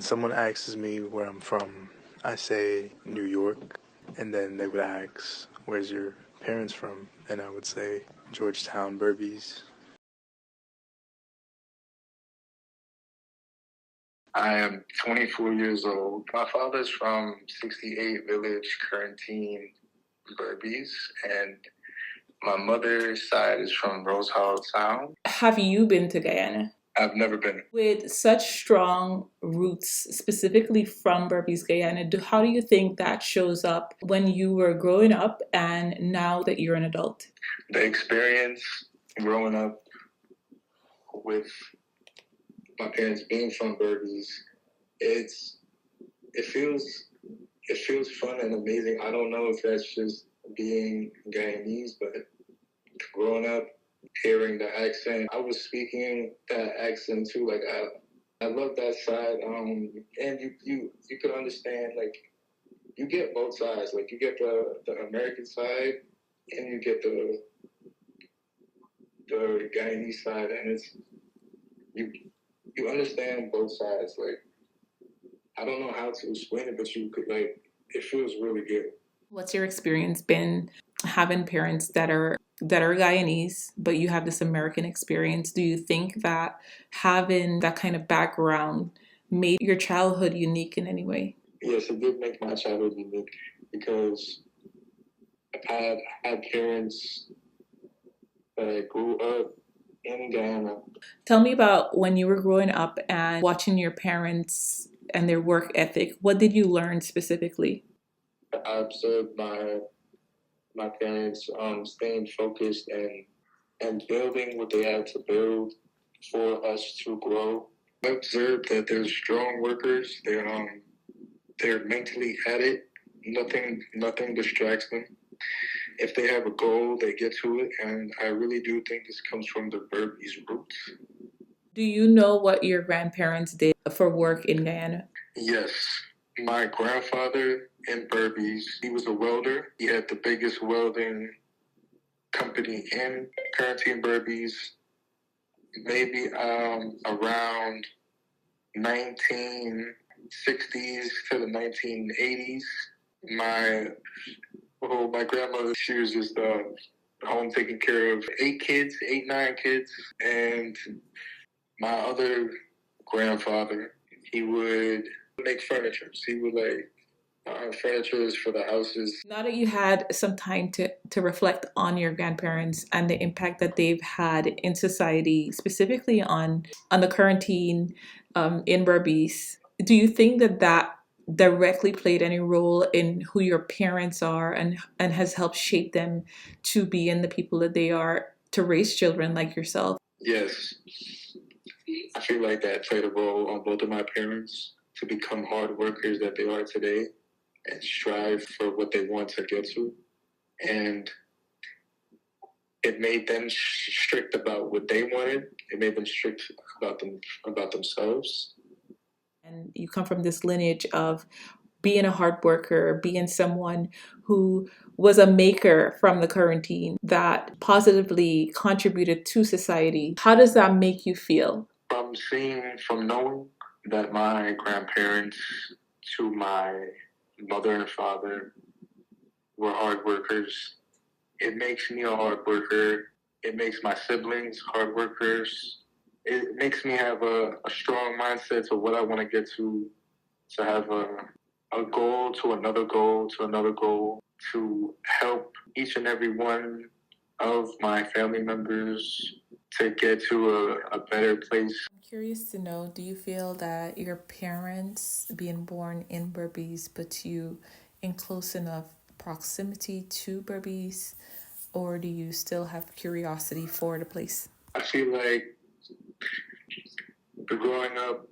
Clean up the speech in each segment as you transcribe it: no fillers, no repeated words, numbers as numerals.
someone asks me where I'm from, I say New York, and then they would ask, "Where's your parents from?" And I would say Georgetown, Berbice. I am 24 years old. My father's from 68 Village, Currentine, Berbice, and my mother's side is from Rose Hall Town. Have you been to Guyana? I've never been. With such strong roots, specifically from Berbice, Guyana, how do you think that shows up when you were growing up and now that you're an adult? The experience growing up with my parents being from Berbice, it feels fun and amazing. I don't know if that's just being Guyanese, but growing up, hearing the accent, I was speaking that accent too. Like I love that side. And you could understand, like, you get both sides. Like, you get the American side, and you get the Guyanese side, and it's you understand both sides. Like, I don't know how to explain it, but you could, like, it feels really good. What's your experience been having parents that are Guyanese, but you have this American experience? Do you think that having that kind of background made your childhood unique in any way? Yes, it did make my childhood unique because I had parents that grew up in Guyana. Tell me about when you were growing up and watching your parents and their work ethic. What did you learn specifically? I observed my parents staying focused and building what they had to build for us to grow. I observed that they're strong workers. They're mentally at it. Nothing distracts them. If they have a goal, they get to it. And I really do think this comes from the Berbice roots. Do you know what your grandparents did for work in Guyana? Yes. My grandfather in Berbice, he was a welder. He had the biggest welding company in Currentine, Berbice, maybe around 1960s to the 1980s. My grandmother, she was just home taking care of 9 kids. And my other grandfather, he would make furniture. He would furniture for the houses. Now that you had some time to reflect on your grandparents and the impact that they've had in society, specifically on the quarantine in Berbice, do you think that directly played any role in who your parents are and has helped shape them to be in the people that they are, to raise children like yourself? Yes. I feel like that played a role on both of my parents to become hard workers that they are today and strive for what they want to get to. And it made them strict about what they wanted. It made them strict about themselves. And you come from this lineage of being a hard worker, being someone who was a maker from the quarantine that positively contributed to society. How does that make you feel? From knowing that my grandparents to my mother and father were hard workers, it makes me a hard worker. It makes my siblings hard workers. It makes me have a strong mindset to what I want to get to have a goal to another goal to another goal, to help each and every one of my family members to get to a better place. I'm curious to know, do you feel that your parents being born in Berbice put you in close enough proximity to Berbice, or do you still have curiosity for the place? I feel like growing up,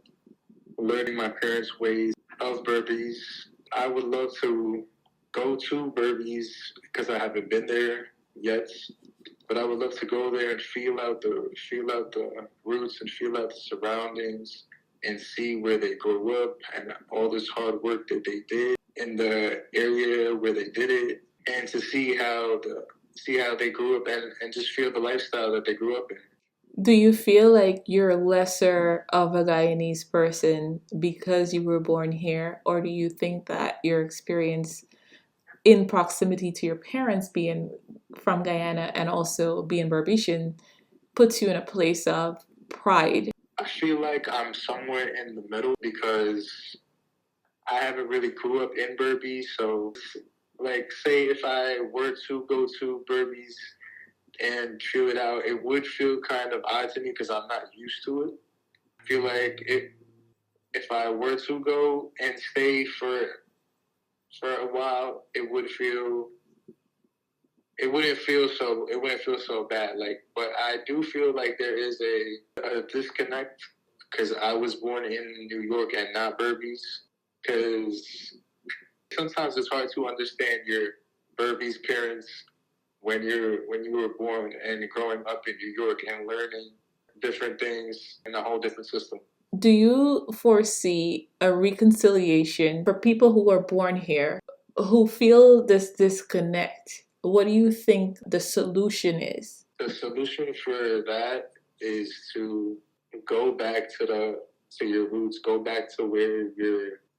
learning my parents' ways of Berbice, I would love to go to Berbice because I haven't been there yet. But I would love to go there and feel out the roots and feel out the surroundings and see where they grew up and all this hard work that they did in the area where they did it, and to see how they grew up and just feel the lifestyle that they grew up in. Do you feel like you're lesser of a Guyanese person because you were born here, or do you think that your experience in proximity to your parents being from Guyana and also being Berbecian puts you in a place of pride? I feel like I'm somewhere in the middle because I haven't really grew up in Berbice. So, like, say if I were to go to Berbice and feel it out, it would feel kind of odd to me because I'm not used to it. I feel like if I were to go and stay for a while, it wouldn't feel so bad. Like, but I do feel like there is a disconnect because I was born in New York and not Berbice. Because sometimes it's hard to understand your Berbice parents when you were born and growing up in New York and learning different things in a whole different system. Do you foresee a reconciliation for people who are born here who feel this disconnect? What do you think the solution is? The solution for that is to go back to your roots, go back to where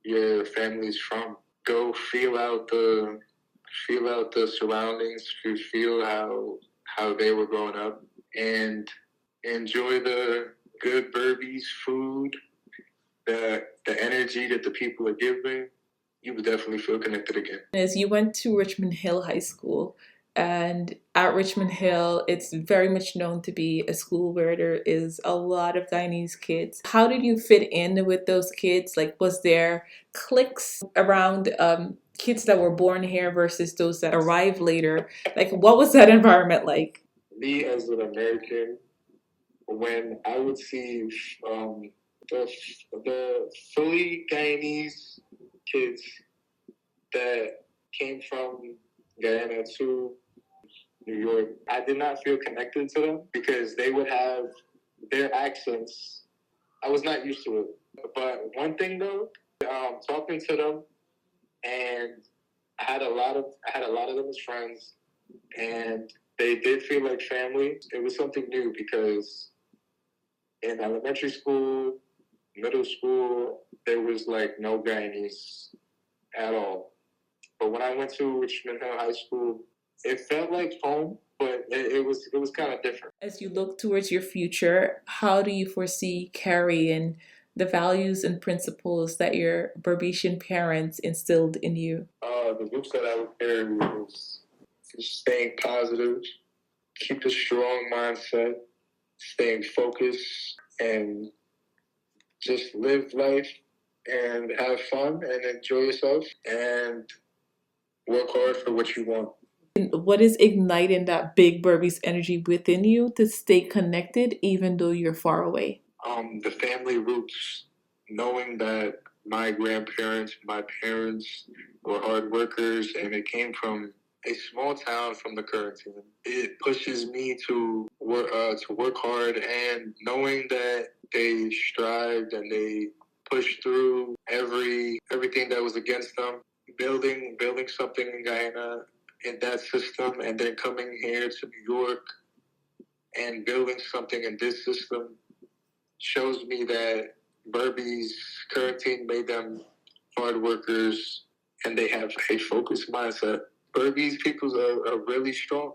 your family's from. Go feel out the surroundings, feel how they were growing up, and enjoy the good Berbice food, the energy that the people are giving. You would definitely feel connected again. As you went to Richmond Hill High School, and at Richmond Hill, it's very much known to be a school where there is a lot of Guyanese kids. How did you fit in with those kids? Like, was there cliques around kids that were born here versus those that arrived later? Like, what was that environment like? Me as an American, when I would see the fully Guyanese kids that came from Guyana to New York, I did not feel connected to them because they would have their accents. I was not used to it. But one thing though, talking to them, and I had a lot of them as friends, and they did feel like family. It was something new because in elementary school, middle school, there was like no Guyanese at all. But when I went to Richmond Hill High School, it felt like home, but it was kind of different. As you look towards your future, how do you foresee carrying the values and principles that your Berbecian parents instilled in you? The books that I would carry was staying positive, keep a strong mindset, staying focused, and just live life and have fun and enjoy yourself and work hard for what you want. What is igniting that big Berbice energy within you to stay connected even though you're far away? The family roots, knowing that my grandparents, my parents were hard workers and they came from a small town from the Caribbean. It pushes me to work hard, and knowing that they strived and they pushed through everything that was against them, building something in Guyana in that system, and then coming here to New York and building something in this system shows me that Berbice quarantine made them hard workers and they have a focused mindset. Berbice people are really strong.